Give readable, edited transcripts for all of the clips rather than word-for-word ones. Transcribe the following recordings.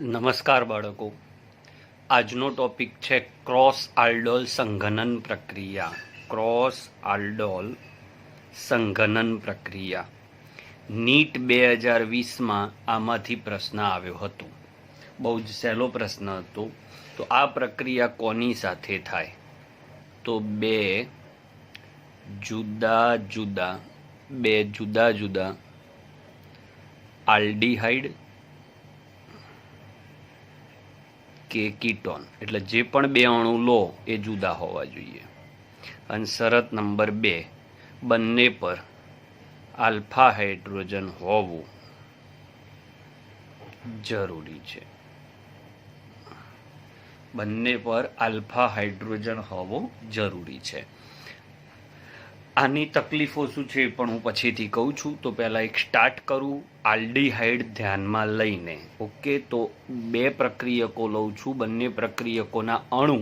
નમસ્કાર બાળકો, આજનો ટોપિક છે ક્રોસ આલ્ડોલ સંઘનન પ્રક્રિયા. ક્રોસ આલ્ડોલ સંઘનન પ્રક્રિયા. નીટ 2020માં આમાંથી પ્રશ્ન આવ્યો હતો. બહુ જ સહેલો પ્રશ્ન હતો. તો આ પ્રક્રિયા કોની સાથે થાય? તો બે જુદા જુદા આલ્ડીહાઇડ કે કીટોન, એટલે જે પણ બે અણુ લો એ જુદા હોવા જોઈએ. અને શરત નંબર 2, બંને પર આલ્ફા હાઇડ્રોજન હોવું જરૂરી છે. બંને પર આલ્ફા હાઇડ્રોજન હોવો જરૂરી છે. આની તકલીફો શું છે પણ હું પછીથી કહું છું. તો પહેલાં એક સ્ટાર્ટ કરું આલ્ડીહાઇડ ધ્યાનમાં લઈને. ઓકે, તો બે પ્રક્રિયકો લઉં છું. બંને પ્રક્રિયકોના અણુ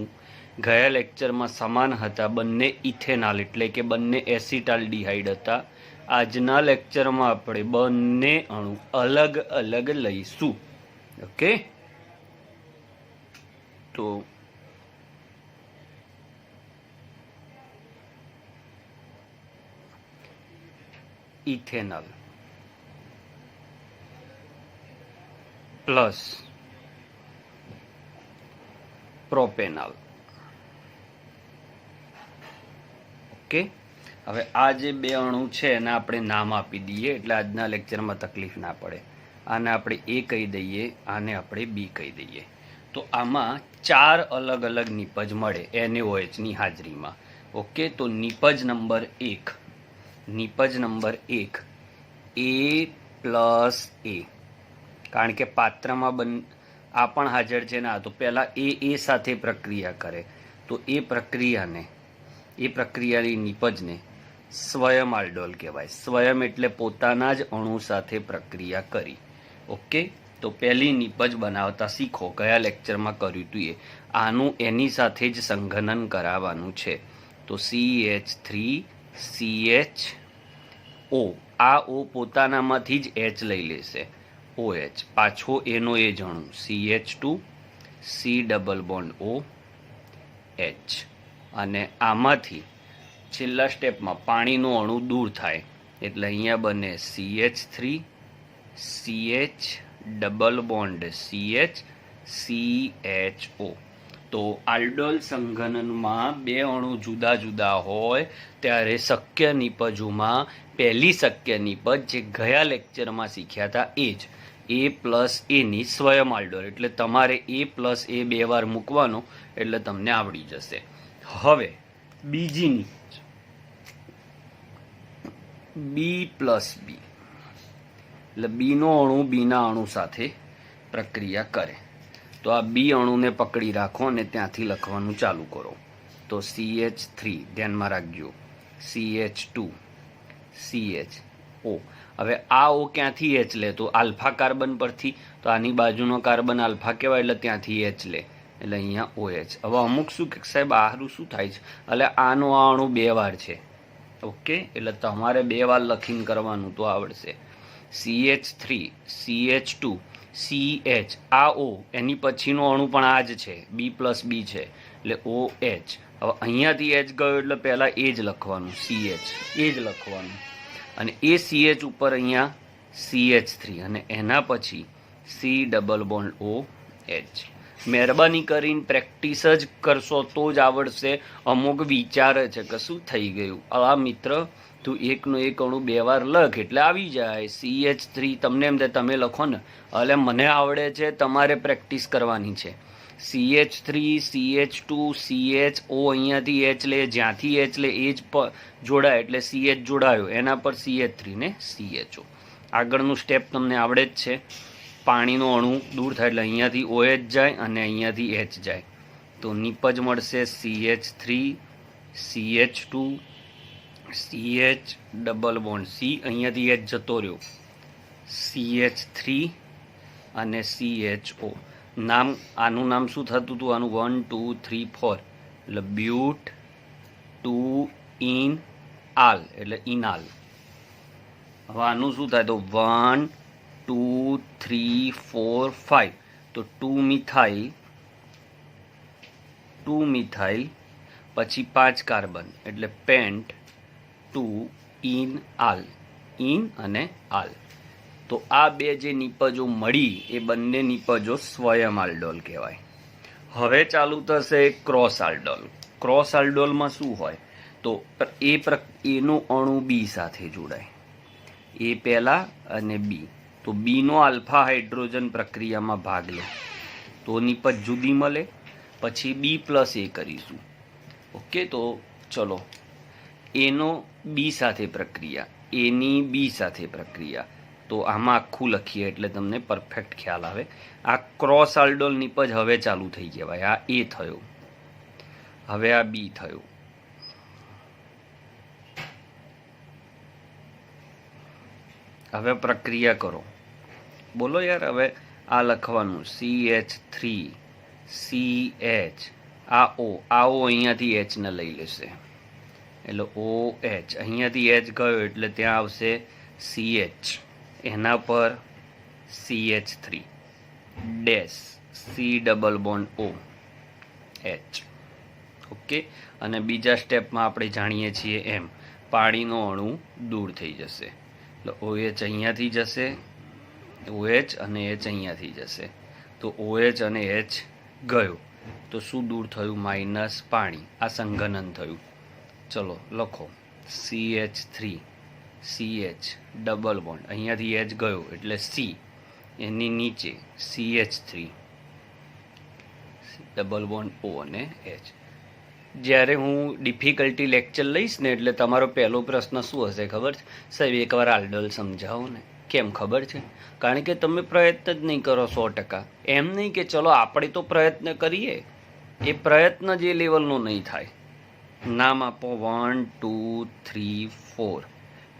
ગયા લેક્ચરમાં સમાન હતા, બંને ઇથેનોલ એટલે કે બંને એસિટાલ્ડીહાઇડ હતા. આજના લેક્ચરમાં આપણે બંને અણુ અલગ અલગ લઈશું. ઓકે, તો ઇથેનોલ પ્લસ પ્રોપેનોલ. ઓકે, હવે આ જે બે અણુ છે એને આપણે નામ આપી દઈએ એટલે આજના લેક્ચરમાં તકલીફ ના પડે. આને આપણે એ કહી દઈએ, આને આપણે બી કહી દઈએ. તો આમાં 4 અલગ અલગ નિપજ મળે NaOH ની હાજરીમાં. ઓકે, તો નિપજ નંબર 1 A+A, કારણ કે પાત્રમાં આ પણ હાજર છે ને. આ તો પહેલા એ સાથે પ્રક્રિયા કરે તો એ પ્રક્રિયાની નિપજને સ્વયં આલ્ડોલ કહેવાય. સ્વયં એટલે પોતાના જ અણુ સાથે પ્રક્રિયા કરી. ઓકે, તો પહેલી નિપજ બનાવતા શીખો. ગયા લેક્ચરમાં કર્યું હતું એ. આનું એની સાથે જ સંઘનન કરાવવાનું છે. તો CH3CHO, આ O પોતાનામાંથી જ H લઈ લેશે, OH. પાછો એનો એ જ અણુ CH2C ડબલ બોન્ડ OH. અને આમાંથી છેલ્લા સ્ટેપમાં પાણીનો અણુ દૂર થાય એટલે અહીંયા બને CH3 CH double bond CH CHO. તો આલ્ડોલ સંઘનનમાં બે અણુ જુદા જુદા હોય ત્યારે શક્ય નિપજોમાં પહેલી શક્ય નિપજ જે ગયા લેક્ચરમાં શીખ્યા હતા એ જ A+A ની સ્વયં આલ્ડોલ. એટલે તમારે A+A 2 વાર મૂકવાનો એટલે તમને આવડી જશે. હવે બીજી નિપજ B+B, એટલે બીનો અણુ બીના અણુ સાથે પ્રક્રિયા કરે. તો આ બી અણુને પકડી રાખો અને ત્યાંથી લખવાનું ચાલુ કરો. તો CH3 ધ્યાનમાં રાખજો, CH2 CHO. હવે આ O ક્યાંથી H લે? તો આલ્ફા કાર્બન પરથી. તો આની બાજુનો કાર્બન આલ્ફા કહેવાય એટલે ત્યાંથી H લે એટલે અહીંયા OH. હવે અમુક શું કે સાહેબ આરું શું થાય છે? એટલે આનો આ અણુ 2 વાર છે. ઓકે, એટલે તમારે 2 વાર લખીને કરવાનું તો આવડશે. CH3 CH2 CH, આ O એની પછીનો અણુ પણ આ જ છે, B+B છે એટલે OH. હવે અહીંયાથી H ગયો એટલે પહેલાં એ જ લખવાનું, CH એ જ લખવાનું. અને એ CH ઉપર અહીંયા CH3 અને એના પછી C ડબલ બોન્ડ OH. મહેરબાની કરીને પ્રેક્ટિસ જ કરશો તો જ આવડશે. અમુક વિચારે છે કે શું થઈ ગયું આ મિત્ર, તું એકનો એક અણુ 2 વાર લખ એટલે આવી જાય. CH3 તમને એમ થાય તમે લખો ને, એટલે મને આવડે છે, તમારે પ્રેક્ટિસ કરવાની છે. CH3 CH2 CHO અહીંયાથી H લે, જ્યાંથી H લે એ જ જોડાય એટલે CH જોડાયો, એના પર CH3 ને CHO. આગળનું સ્ટેપ તમને આવડે જ છે. પાણીનો અણુ દૂર થાય એટલે અહીંયાથી OH જાય અને અહીંયાથી H જાય. તો નિપજ મળશે CH3 CH2 CH double bond C, અહીંયાથી H જતો રહ્યો, CH3 અને CHO. નામ આનું નામ શું થતું હતું? આનું 1 2 3 4 એટલે બ્યુટ 2 ઇન આલ એટલે ઇનાલ. હવે આનું શું થાય? તો 1 2 3 4 5 તો 2 મિથાઇલ પછી 5 કાર્બન એટલે પેન્ટ 2 ઇન આલ, ઇન અને આલ. તો આ બે જે નિપજો મળી એ બંને નિપજો સ્વયં આલ્ડોલ કહેવાય. હવે ચાલુ થશે ક્રોસ આલ્ડોલ. ક્રોસ આલ્ડોલમાં શું હોય તો એનો અણુ બી સાથે જોડાય, એ પહેલા અને બી. તો બીનો આલ્ફા હાઇડ્રોજન પ્રક્રિયામાં ભાગ લે તો નિપજ જુદી મળે. પછી બી પ્લસ એ કરીશું. ઓકે, તો ચલો એનો બી સાથે પ્રક્રિયા, એની બી સાથે પ્રક્રિયા. તો આમાં આખું લખીએ એટલે તમને પરફેક્ટ ખ્યાલ આવે. આ ક્રોસ આલ્ડોલ નિપજ હવે ચાલુ થઈ કહેવાય. આ એ થયો, હવે આ બી થયું. હવે પ્રક્રિયા કરો, બોલો યાર. હવે આ લખવાનું CH3CH, આ ઓ અહીંયાથી એચ ને લઈ લેશે એટલે OH. અહીંયાથી એચ ગયો એટલે ત્યાં આવશે CH, એના પર CH3 dash C double bond OH. Okay, અને બીજા સ્ટેપમાં આપણે જાણીએ છીએ એમ પાણીનો અણુ દૂર થઈ જશે એટલે OH અહીંયાથી જશે, OH અને H અહીંયાથી જશે. તો OH અને H ગયો તો શું દૂર થયું? માઇનસ પાણી. આ સંઘનન થયું. ચલો લખો CH3CH ડબલ બોન્ડ, અહીંયાથી H ગયો એટલે C, એની નીચે CH3 ડબલ બોન્ડ O અને H. જ્યારે હું ડિફિકલ્ટી લેક્ચર લઈશ ને એટલે તમારો પહેલો પ્રશ્ન શું હશે ખબર છે? સાહેબ એકવાર આલ્ડોલ સમજાવો ને. કેમ ખબર છે? કારણ કે તમે પ્રયત્ન જ નહીં કરો 100%. એમ નહીં કે ચલો આપણે તો પ્રયત્ન કરીએ, એ પ્રયત્ન જે લેવલનો નહીં થાય. નામ આપો 1 2 3 4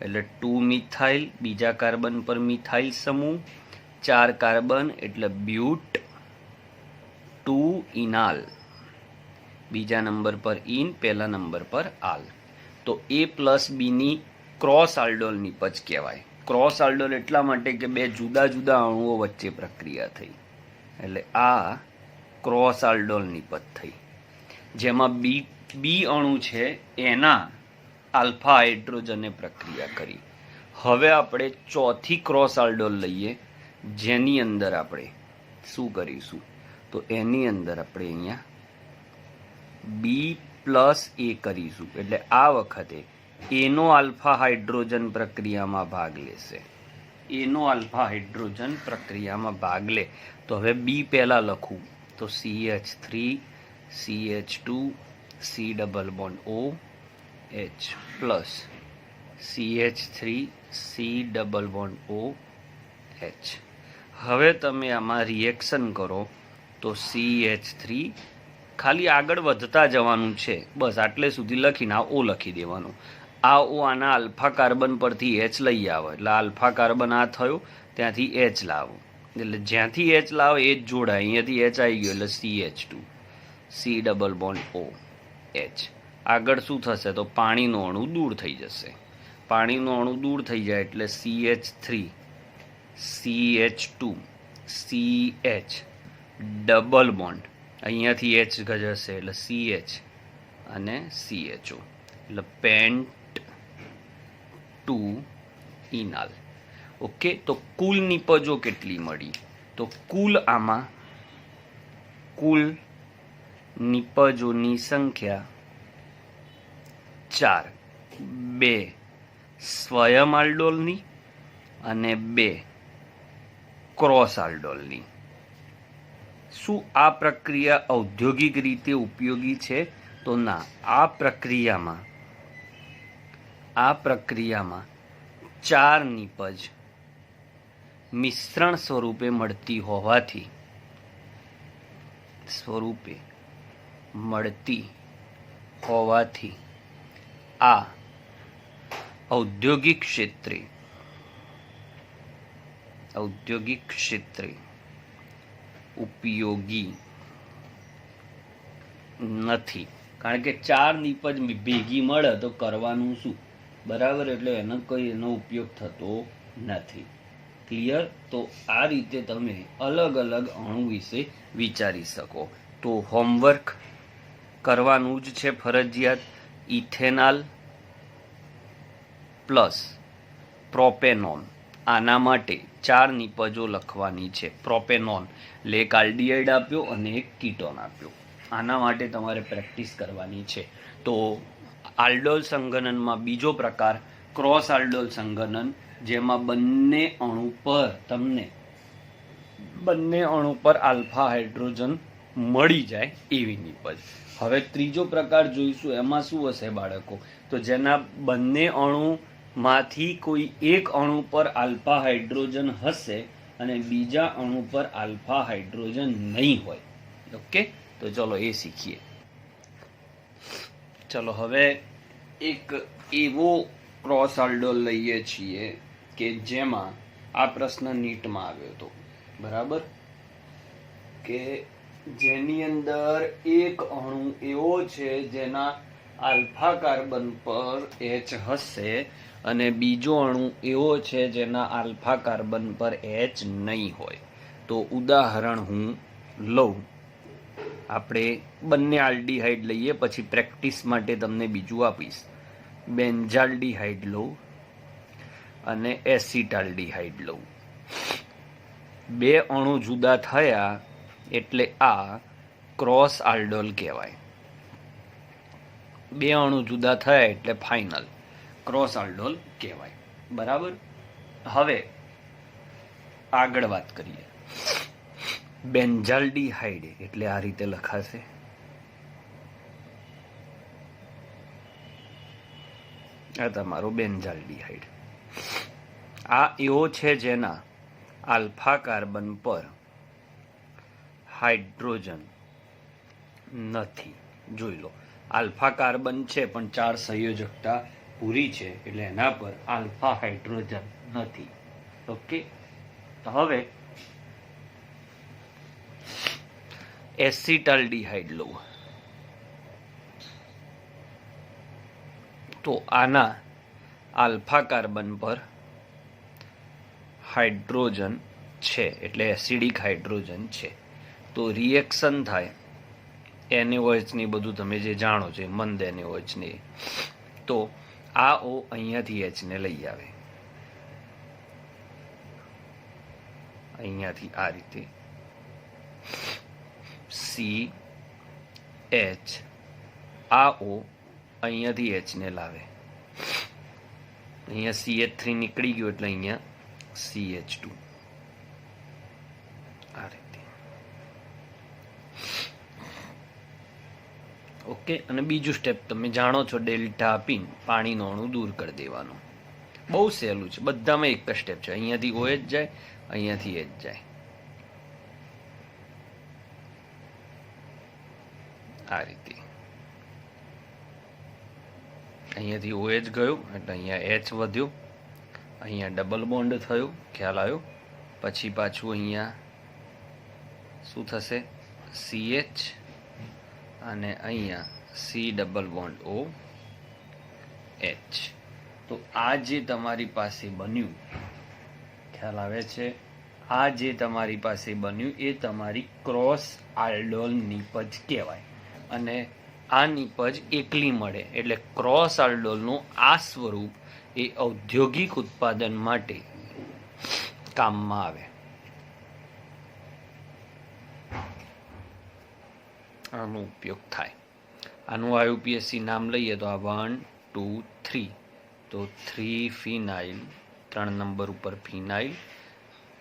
એટલે 2 મિથાઇલ, બીજા કાર્બન પર મિથાઇલ સમૂહ, 4 કાર્બન એટલે બ્યુટ, 2 ઇનાલ, બીજા નંબર પર ઇન, પહેલા નંબર પર આલ. તો A પ્લસ બીની ક્રોસ આલ્ડોલ નિપજ કહેવાય. ક્રોસ આલ્ડોલ એટલા માટે કે બે જુદા જુદા અણુઓ વચ્ચે પ્રક્રિયા થઈ એટલે આ ક્રોસ આલ્ડોલ નિપજ થઈ, જેમાં બી અણુ છે એના આલ્ફા હાઇડ્રોજને પ્રક્રિયા કરી. હવે આપણે ચોથી ક્રોસ આલ્ડોલ લઈએ, જેની અંદર આપણે શું કરીશું તો એની અંદર આપણે અહીંયા બી પ્લસ એ કરીશું. એટલે આ વખતે એનો આલ્ફા હાઇડ્રોજન પ્રક્રિયામાં ભાગ લેશે. એનો આલ્ફા હાઇડ્રોજન પ્રક્રિયામાં ભાગ લે તો હવે બી પહેલા લખું તો CH3 CH2 C double bond OH plus CH3 C double bond OH. હવે તમે આમાં રિએક્શન કરો તો CH3, ખાલી આગળ વધતા જવાનું છે બસ, આટલે સુધી લખીને આ O લખી દેવાનું. આ O આના આલ્ફા કાર્બન પરથી H લઈ આવો એટલે આલ્ફા કાર્બન આ થયો, ત્યાંથી H લાવો એટલે જ્યાંથી H લાવો એ જ જોડાય. અહીંયાથી H આવી ગયો એટલે CH2 C double bond OH. આગળ શું થશે તો પાણીનો અણુ દૂર થઈ જશે. પાણીનો અણુ દૂર થઈ જાય એટલે CH3 CH2 CH double bond, અહીંયાથી H જશે એટલે CH અને CHO એટલે પેન્ટ 2 ઇનાલ. ઓકે, તો કુલ નિપજો કેટલી મળી તો આમાં કુલ નિપજોની સંખ્યા 4, 2 સ્વયં આલ્ડોલની અને 2 ક્રોસ આલ્ડોલની. શું આ પ્રક્રિયા ઔદ્યોગિક રીતે ઉપયોગી છે તો ના. આ પ્રક્રિયામાં 4 નિપજ મિશ્રણ સ્વરૂપે મળતી હોવાથી આ ઔદ્યોગિક ક્ષેત્રે ઉપયોગી નથી. કારણ કે 4 નિપજ ભેગી મળે તો કરવાનું શું? બરાબર, એટલે એનો ઉપયોગ થતો નથી. ક્લિયર? તો આ રીતે તમે અલગ અલગ અણુ વિશે વિચારી શકો. તો હોમવર્ક કરવાનું જ છે ફરજિયાત. ઇથેનોલ પ્લસ પ્રોપેનોન, આના માટે 4 નિપજો લખવાની છે. પ્રોપેનોન એટલે એક આલ્ડીહાઇડ આપ્યો અને એક કીટોન આપ્યો. આના માટે તમારે પ્રેક્ટિસ કરવાની છે. તો આલ્ડોલ સંઘનનમાં બીજો પ્રકાર ક્રોસ આલ્ડોલ સંઘનન, જેમાં બંને અણુ પર આલ્ફા હાઇડ્રોજન મળી જાય એવી નિપજ. હવે ત્રીજો પ્રકાર જોઈશું. એમાં શું હશે બાળકો? તો જેના બંને અણુમાંથી કોઈ એક અણુ પર આલ્ફા હાઇડ્રોજન હશે અને બીજા અણુ પર આલ્ફા હાઇડ્રોજન નહીં હોય. ઓકે, તો ચલો એ શીખીએ. ચલો હવે એક એવો ક્રોસ આલ્ડોલ લઈએ છીએ કે જેમાં આ પ્રશ્ન નીટમાં આવ્યો હતો, બરાબર, કે જેની અંદર એક અણુ એવો છે જેના આલ્ફા કાર્બન પર H હશે અને બીજો અણુ એવો છે જેના આલ્ફા કાર્બન પર H નહીં હોય. તો ઉદાહરણ હું લઉં. આપણે બંને આલ્ડીહાઇડ લઈએ, પછી પ્રેક્ટિસ માટે તમને બીજું આપીશ. બેન્ઝાલ્ડીહાઇડ લઉં અને એસિટાલ્ડીહાઇડ લઉં. બે અણુ જુદા થયા એટલે આ ક્રોસ આલ્ડોલ કહેવાય. બે અણુ જુદા થયા એટલે ફાઇનલ ક્રોસ આલ્ડોલ કહેવાય. બરાબર. હવે આગળ વાત કરીએ. બેન્ઝાલ્ડીહાઇડ એટલે આ રીતે લખાશે. આ તમારો બેન્ઝાલ્ડીહાઇડ. આ એવો છે જેના આલ્ફા કાર્બન પર હાઇડ્રોજન નથી. જોઈ લો, આલ્ફા કાર્બન છે પણ 4 સંયોજકતા પૂરી છે એટલે એના પર આલ્ફા હાઇડ્રોજન નથી. ઓકે, તો હવે એસિટાલ્ડીહાઇડ લઉં. તો આના આલ્ફા કાર્બન પર હાઇડ્રોજન છે એટલે એસિડિક હાઇડ્રોજન છે. તો રિએક્શન થાય NaOH ની બધું તમે જે જાણો છો, મંદ NaOH ને. તો આ O અહીંયાથી H ને લઈ આવે, અહીંયાથી આ રીતે CH. આ O અહીંયાથી H ને લાવે, અહીંયા CH3 નીકળી ગયો એટલે અહીંયા CH2. આ રીતે. ઓકે, અને બીજું સ્ટેપ તમે જાણો છો, ડેલ્ટા આપીને પાણીનો અણુ દૂર કરી દેવાનો. બહુ સહેલું છે, બધામાં એક જ સ્ટેપ છે. અહીંયાથી OH જાય, અહીંયાથી H જાય. આ રીતે અહીંયાથી OH ગયો એટલે અહીંયા H વધ્યો, અહીંયા ડબલ બોન્ડ થયો, ખ્યાલ આવ્યો. પછી પાછું અહીંયા શું થશે? CH અને અહીંયા C ડબલ બોન્ડ OH. તો આ જે તમારી પાસે બન્યું, ખ્યાલ આવે છે? આ જે તમારી પાસે બન્યું એ તમારી ક્રોસ આલ્ડોલ નિપજ કહેવાય. અને આ નિપજ એકલી મળે એટલે ક્રોસ આલ્ડોલનું આ સ્વરૂપ એ ઔદ્યોગિક ઉત્પાદન માટે કામમાં આવે. આનો ઉપયોગ થાય. આનું IUPAC નામ લઈએ તો આ 1 2 3. તો 3 ફિનાઇલ, 3 નંબર ઉપર ફિનાઇલ,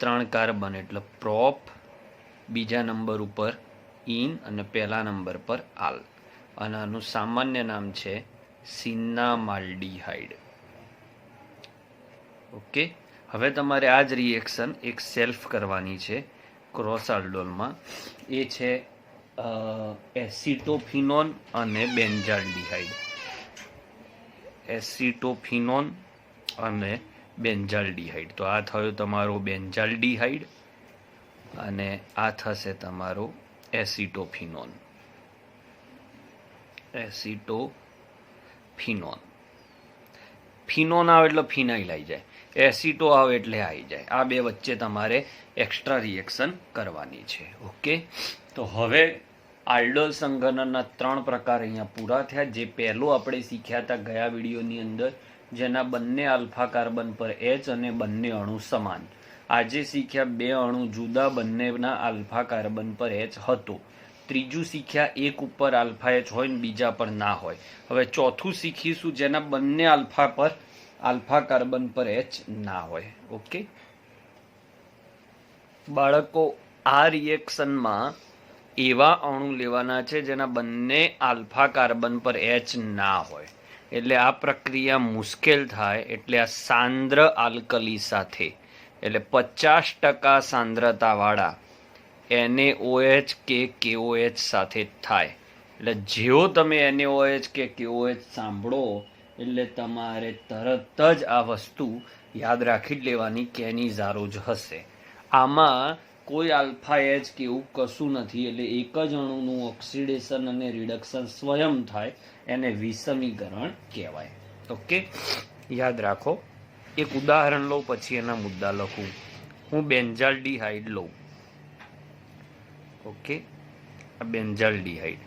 3 કાર્બન એટલે પ્રોપ, બીજા નંબર ઉપર ઇન અને પહેલા નંબર પર આલ. અને આનું સામાન્ય નામ છે સિન્નામાલ્ડીહાઇડ. ઓકે, હવે તમારે આ જ રિએક્શન એક સેલ્ફ કરવાની છે ક્રોસ આલ્ડોલમાં. એ છે એસિટોફિનોન અને બેન્ઝાલ્ડીહાઇડ. એસિટોફિનોન અને બેન્ઝાલ્ડીહાઇડ. તો આ થયો તમારો બેન્ઝાલ્ડીહાઇડ અને આ થશે તમારો એસિટોફિનોન. એસિટોફિનોન. ફિનોન આવે એટલે ફિનાઇલ આવી જાય. એસિટો આવે એટલે આવી જાય. આ બે વચ્ચે તમારે એક્સ્ટ્રા રિએક્શન કરવાની છે. ઓકે, તો હવે આલ્ડોલ સંઘનનના 3 પ્રકાર અહીંયા પૂરા થયા. જે પહેલું આપણે શીખ્યા હતા ગયા વિડીયોની અંદર, જેના બંને આલ્ફા કાર્બન પર H અને બંને અણુ સમાન. આજે શીખ્યા 2 અણુ જુદા, બંનેના આલ્ફા કાર્બન પર H હતો. ત્રીજું શીખ્યા એક ઉપર આલ્ફા H હોય ને બીજા પર ના હોય. હવે ચોથું શીખીશું જેના બંને આલ્ફા કાર્બન પર H ના હોય. ઓકે બાળકો, આ રિએક્શનમાં એવા અણુ લેવાના છે જેના બંને આલ્ફા કાર્બન પર H ના હોય. એટલે આ પ્રક્રિયા મુશ્કેલ થાય. એટલે આ સાંદ્ર આલ્કલી સાથે, એટલે 50% સાંદ્રતાવાળા NaOH કે KOH સાથે થાય. એટલે જેવો તમે NaOH કે KOH સાંભળો એટલે તમારે તરત જ આ વસ્તુ યાદ રાખી લેવાની કે એની ઝારો જ હશે. આમાં કોઈ આલ્ફા H કે એવું કશું નથી. એટલે એક જ અણુનું ઓક્સિડેશન અને રિડક્શન સ્વયં થાય, એને વિષમીકરણ કહેવાય. ઓકે, યાદ રાખો. એક ઉદાહરણ લઉં પછી એના મુદ્દા લખું. હું બેન્ઝાલ્ડિહાઇડ લઉં. ઓકે, આ બેન્ઝાલ્ડિહાઇડ,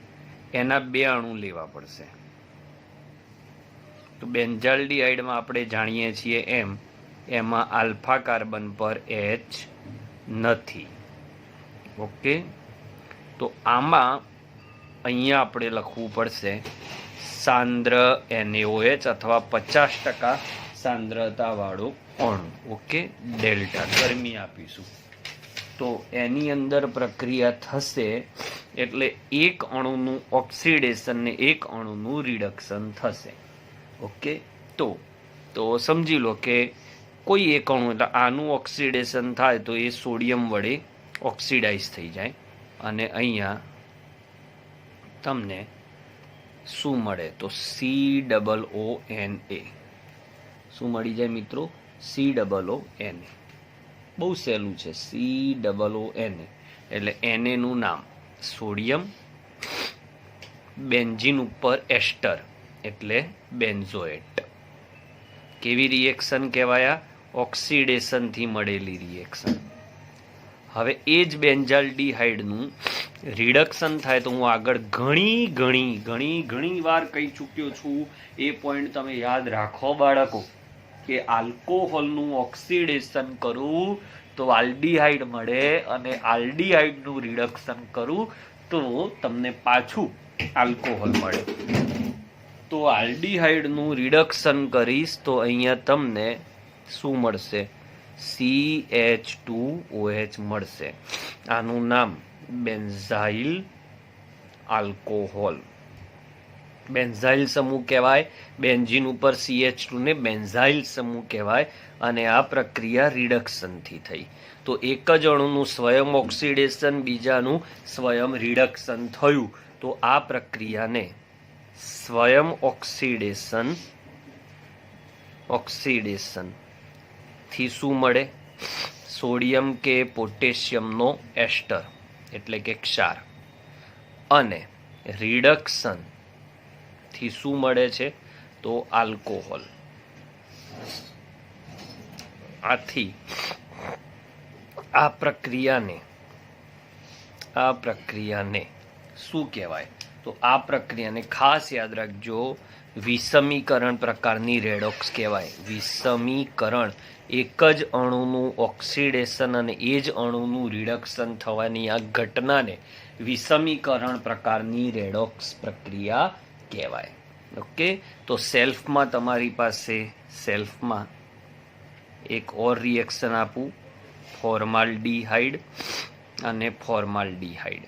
એના 2 અણુ લેવા પડશે. તો બેન્ઝાલ્ડિહાઇડમાં આપણે જાણીએ છીએ એમાં આલ્ફા કાર્બન પર H નથી. ઓકે, તો આમાં અહીંયા આપણે લખવું પડશે સાંદ્ર NaOH અથવા 50% સાંદ્રતાવાળું અણુ. ઓકે, ડેલ્ટા ગરમી આપીશું તો એની અંદર પ્રક્રિયા થશે. એટલે એક અણુનું ઓક્સિડેશન ને એક અણુનું રિડક્શન થશે. ઓકે, તો સમજી લો કે કોઈ એક અણુ, એટલે આનું ઓક્સિડેશન થાય તો એ સોડિયમ વડે ઓક્સિડાઇઝ થઈ જાય અને અહીંયા તમને શું મળે તો COONA. શું મળી જાય મિત્રો? COONA. બહુ સહેલું છે. COONA એટલે Na નું નામ સોડિયમ, બેન્ઝીન ઉપર એસ્ટર એટલે બેન્ઝોએટ. કેવી રિએક્શન કહેવાયા? ઓક્સિડેશનથી મળેલી રિએક્શન. હવે એ જ બેન્ઝાલ્ડિહાઇડનું રિડક્શન થાય તો હું આગળ ઘણી વાર કહી ચૂક્યો છું. એ પોઈન્ટ તમે યાદ રાખો બાળકો, કે આલ્કોહોલનું ઓક્સિડેશન કરું તો આલ્ડીહાઇડ મળે અને આલ્ડીહાઇડનું રિડક્શન કરું તો તમને પાછું આલ્કોહોલ મળે. તો આલ્ડીહાઇડનું રિડક્શન કરીશ તો અહીંયા તમને શું મળશે? CH2OH મળશે. આનું નામ બેન્ઝાઇલ આલ્કોહોલ. બેન્ઝાઇલ સમૂહ કહેવાય. બેન્ઝીન ઉપર CH2 ને બેન્ઝાઇલ સમૂહ કહેવાય. અને આ પ્રક્રિયા રિડક્શનથી થઈ. તો એક જ અણુનું સ્વયં ઓક્સિડેશન, બીજાનું સ્વયં રિડક્શન થયું. તો આ પ્રક્રિયાને સ્વયં ઓક્સિડેશન થી શું મળે? સોડિયમ કે પોટેશિયમનો એસ્ટર એટલે કે ક્ષાર. અને રિડક્શન થી શું મળે છે? તો આલ્કોહોલ. આથી આ પ્રક્રિયાને શું કહેવાય? તો આ પ્રક્રિયાને ખાસ યાદ રાખજો, વિષમીકરણ પ્રકારની રેડોક્સ કહેવાય. વિષમીકરણ, એક જ અણુનું ઓક્સિડેશન અને એ જ અણુનું રિડક્શન થવાની આ ઘટનાને વિષમીકરણ પ્રકારની રેડોક્સ પ્રક્રિયા કહેવાય. ઓકે, તો સેલ્ફમાં તમારી પાસે એક ઓર રિએક્શન આપું, ફોર્માલ્ડીહાઇડ અને ફોર્માલ્ડીહાઇડ.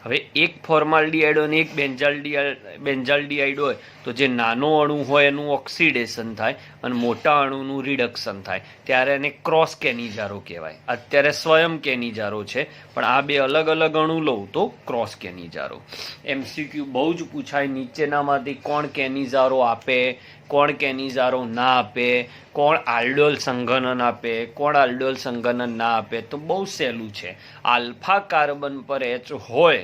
હવે એક ફોર્માલ્ડીહાઇડ અને એક બેન્ઝાલ્ડીહાઇડ હોય તો જે નાનો અણુ હોય એનું ઓક્સિડેશન થાય અને મોટા અણુનું રિડક્શન થાય ત્યારે એને ક્રોસ કેનિજારો કહેવાય. અત્યારે સ્વયં કેનિજારો છે, પણ આ બે અલગ અલગ અણુ લઉં તો ક્રોસ કેનિજારો. MCQ બહુ જ પૂછાય, નીચેનામાંથી કોણ કેનિજારો આપે, કોણ કેનિજારો ના આપે, કોણ આલ્ડોલ સંઘનન આપે, કોણ આલ્ડોલ સંઘનન ના આપે. તો બહુ સહેલું છે. આલ્ફા કાર્બન પર H હોય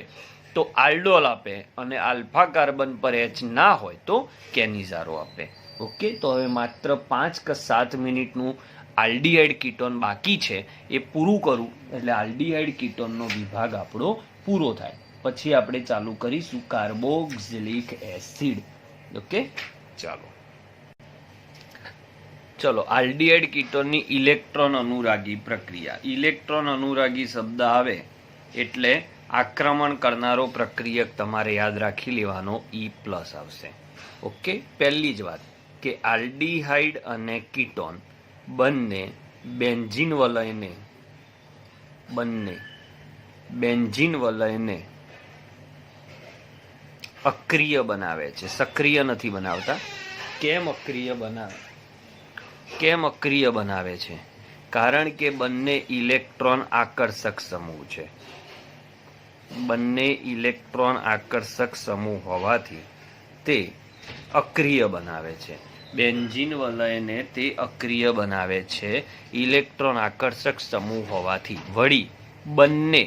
તો આલ્ડોલ આપે અને આલ્ફા કાર્બન પર H ના હોય તો કેનિઝારો આપે. ઓકે, તો હવે માત્ર 5 કે 7 મિનિટનું આલ્ડીહાઇડ કીટોન બાકી છે, એ પૂરું કરું એટલે આલ્ડીહાઇડ કીટોનનો વિભાગ આપણો પૂરો થાય. પછી આપણે ચાલુ કરીશું કાર્બોક્સિલિક એસિડ. ઓકે, ચલો આલ્ડીહાઇડ કીટોનની ઇલેક્ટ્રોન અનુરાગી પ્રક્રિયા. ઇલેક્ટ્રોન અનુરાગી શબ્દ આવે એટલે આક્રમણ કરનારો પ્રક્રિયક તમારે યાદ રાખી લેવાનો E+ આવશે. ઓકે, પહેલી જ વાત કે આલ્ડીહાઇડ અને કીટોન બંને બેન્ઝીન વલયને અક્રિય બનાવે છે, સક્રિય નથી બનાવતા. કેમ અક્રિય બનાવે છે? કારણ કે બંને ઇલેક્ટ્રોન આકર્ષક સમૂહ છે. બંને ઇલેક્ટ્રોન આકર્ષક સમૂહ હોવાથી તે અક્રિય બનાવે છે. બેન્ઝીન વલયને તે અક્રિય બનાવે છે ઇલેક્ટ્રોન આકર્ષક સમૂહ હોવાથી. વળી બંને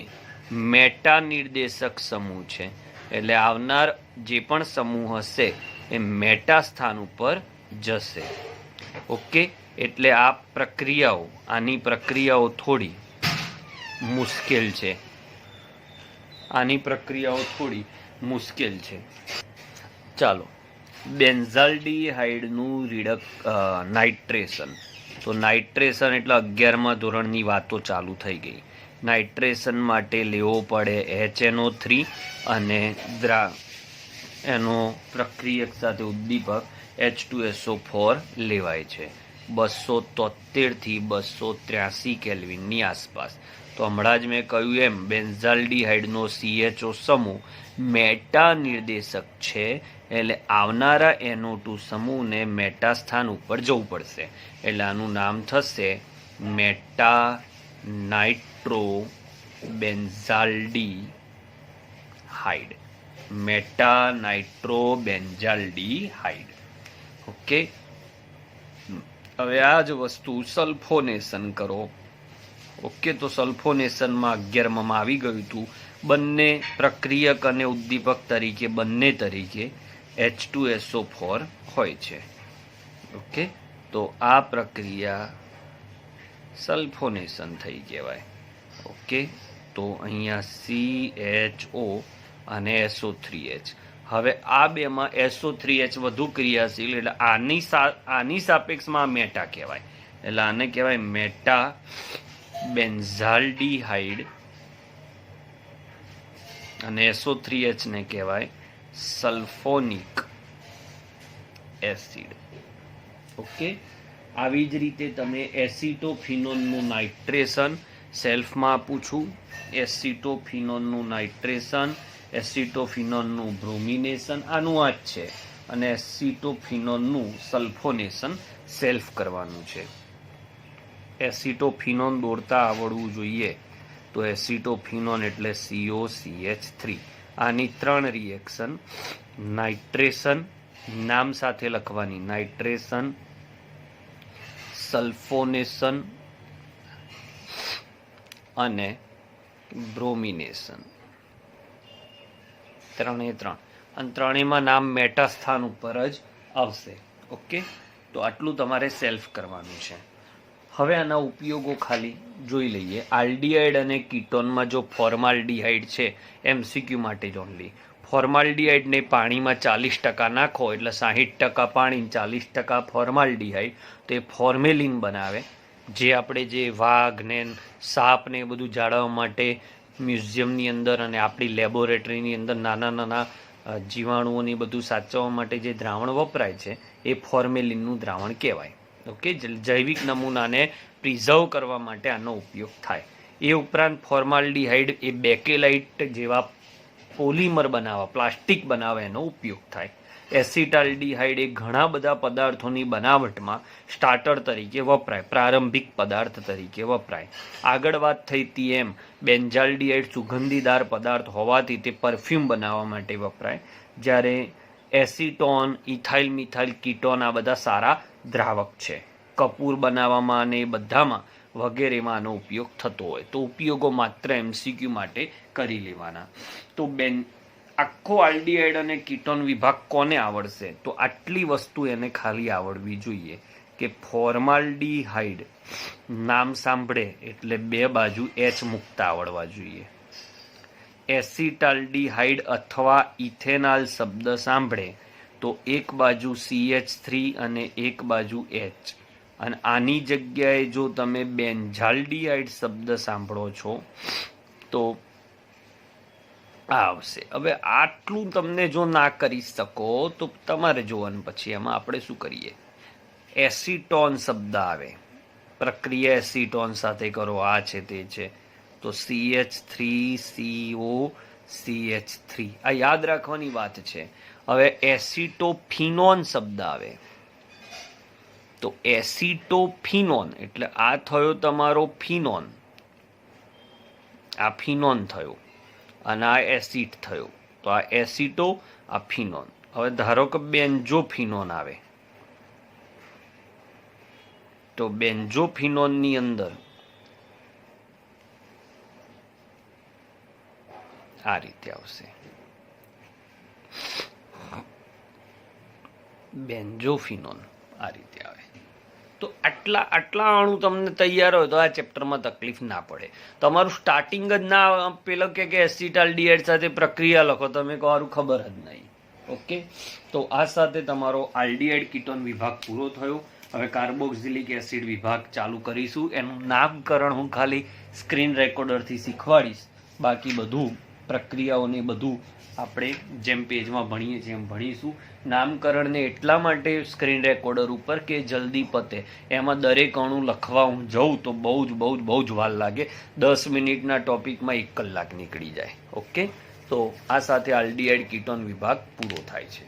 મેટા નિર્દેશક સમૂહ છે, એટલે આવનાર જે પણ સમૂહ હશે એ મેટા સ્થાન ઉપર જશે. ઓકે, એટલે આની પ્રક્રિયાઓ થોડી મુશ્કેલ છે. ચાલો, બેન્ઝાલ્ડીહાઇડનું નાઇટ્રેશન. તો નાઇટ્રેશન એટલે 11મા ધોરણની વાતો ચાલુ થઈ ગઈ. નાઇટ્રેશન માટે લેવો પડે HNO3 અને એનો પ્રક્રિયક સાથે ઉદ્દીપક H2SO4 લેવાય છે 273 થી 283 કેલ્વિનની આસપાસ. તો હમણાં જ મેં કહ્યું એમ બેન્ઝાલ્ડીહાઇડનો CHO સમૂહ મેટા નિર્દેશક છે, એટલે આવનારા NO2 સમૂહને મેટા સ્થાન ઉપર જવું પડશે. એટલે આનું નામ થશે મેટા નાઇટ્રો બેન્ઝાલ્ડીહાઇડ. ઓકે, હવે આ જ વસ્તુ સલ્ફોનેશન કરો. ઓકે, તો સલ્ફોનેશનમાં 11માં આવી ગયું હતું. બંને પ્રક્રિયક અને ઉદ્દીપક તરીકે H2SO4 હોય છે. ઓકે, તો આ પ્રક્રિયા સલ્ફોનેશન થઈ કહેવાય. ઓકે, તો અહીંયા CHO અને SO3H. હવે આ બેમાં SO3H વધુ ક્રિયાશીલ, એટલે આની સાપેક્ષમાં મેટા કહેવાય. એટલે આને કહેવાય મેટા બેન્ઝાલ્ડીહાઇડ અને SO3H ને કહેવાય સલ્ફોનિક એસિડ. ઓકે, આવી જ રીતે તમે એસિટોફિનોનનું નાઇટ્રેશન સેલ્ફમાં આપું છું. એસિટોફિનોનનું નાઇટ્રેશન, એસિટોફિનોનનું બ્રોમિનેશન આનું આ જ છે, અને એસિટોફિનોનનું સલ્ફોનેશન સેલ્ફ કરવાનું છે. એસિટોફિનોન દોરતા આવડવું જોઈએ. તો એસિટોફિનોન એટલે COCH3. આની 3 રિએક્શન નાઇટ્રેશન નામ સાથે લખવાની, નાઇટ્રેશન, સલ્ફોનેશન અને બ્રોમિનેશન. 3 અને ત્રણેયમાં નામ મેટા સ્થાન ઉપર જ આવશે. ઓકે, તો આટલું તમારે સેલ્ફ કરવાનું છે. હવે આના ઉપયોગો ખાલી જોઈ લઈએ. આલ્ડીહાઇડ અને કીટોનમાં જો ફોર્માલ્ડીહાઇડ છે, MCQ માટે જ ઓનલી. ફોર્માલ્ડીહાઇડને પાણીમાં 40% નાખો એટલે 60% પાણી 40% ફોર્માલ્ડીહાઇડ, તે ફોર્મેલિન બનાવે. જે આપણે જે વાઘ ને સાપ ને બધું જાળવવા માટે મ્યુઝિયમની અંદર અને આપણી લેબોરેટરીની અંદર નાના જીવાણુઓની બધું સાચવવા માટે જે દ્રાવણ વપરાય છે એ ફોર્મેલિનનું દ્રાવણ કહેવાય. ઓકે, જૈવિક નમૂનાને પ્રિઝર્વ કરવા માટે આનો ઉપયોગ થાય. એ ઉપરાંત ફોર્માલ્ડીહાઇડ એ બેકેલાઇટ જેવા પોલિમર બનાવવા, પ્લાસ્ટિક બનાવવા એનો ઉપયોગ થાય. એસિટાલ્ડીહાઇડ એ ઘણા બધા પદાર્થોની બનાવટમાં સ્ટાર્ટર તરીકે વપરાય, પ્રારંભિક પદાર્થ તરીકે વપરાય. આગળ વાત થઈ હતી એમ બેન્ઝાલ્ડીહાઇડ સુગંધીદાર પદાર્થ હોવાથી તે પરફ્યુમ બનાવવા માટે વપરાય, જ્યારે એસિટોન, ઇથાઇલ મિથાઇલ કીટોન આ બધા સારા દ્રાવક છે. કપૂર બનાવવામાં અને એ બધામાં વગેરેમાં આનો ઉપયોગ થતો હોય. તો ઉપયોગો માત્ર MCQ માટે કરી લેવાના. તો આખો આલ્ડીહાઇડ અને કીટોન વિભાગ કોને આવડશે? તો આટલી વસ્તુ એને ખાલી આવડવી જોઈએ કે ફોર્માલ્ડીહાઇડ નામ સાંભળે એટલે બે બાજુ એચ મૂકતા આવડવા જોઈએ. એસિટાલ્ડીહાઇડ અથવા ઇથેનાલ શબ્દ સાંભળે તો એક બાજુ CH3 અને એક બાજુ H, અને આની જગ્યાએ જો તમે બેન્ઝાલ્ડીહાઇડ શબ્દ સાંભળો છો તો આ આવશે. હવે આટલું તમને જો ના કરી શકો તો તમારે જોવાનું પછી એમાં આપણે શું કરીએ. એસિટોન શબ્દ આવે, પ્રક્રિયા એસિટોન સાથે કરો, આ છે તે છે, તો CH3CO CH3 આ યાદ રાખવાની વાત છે. હવે એસિટોફિનોન શબ્દ આવે, તો એસિટોફિનોન એટલે આ થયો તમારો ફિનોન, આ ફિનોન થયો અને આ એસિડ થયો, તો આ એસિટો, આ ફિનોન. હવે ધારો કે બેન્ઝોફિનોન આવે, તો બેન્ઝોફિનોનની અંદર આ રીતે આવશે, બેન્ઝોફિનોન આ રીતે આવે. તો આટલા અણુ તમને તૈયાર હોય તો આ ચેપ્ટરમાં તકલીફ ના પડે. તમારું સ્ટાર્ટિંગ જ ના પેલો કે એસિટાલ્ડીહાઇડ સાથે પ્રક્રિયા લખો, તમે કહો ખબર જ નહીં. ઓકે, તો આ સાથે તમારો આલ્ડીહાઇડ કીટોન વિભાગ પૂરો થયો. હવે કાર્બોક્સિલિક એસિડ વિભાગ ચાલુ કરીશું. એનું નામકરણ હું ખાલી સ્ક્રીન રેકોર્ડરથી શીખવાડીશ, બાકી બધું પ્રક્રિયાઓને બધું આપણે જેમ પેજમાં ભણીએ છીએ એમ ભણીશું. નામકરણને એટલા માટે સ્ક્રીન રેકોર્ડર ઉપર કે જલ્દી પતે. એમાં દરેક અણુ લખવા હું જઉં તો બહુ જ વાર લાગે. 10 મિનિટના ટોપિકમાં 1 કલાક નીકળી જાય. ઓકે, તો આ સાથે આલ્ડીહાઇડ કીટોન વિભાગ પૂરો થાય છે.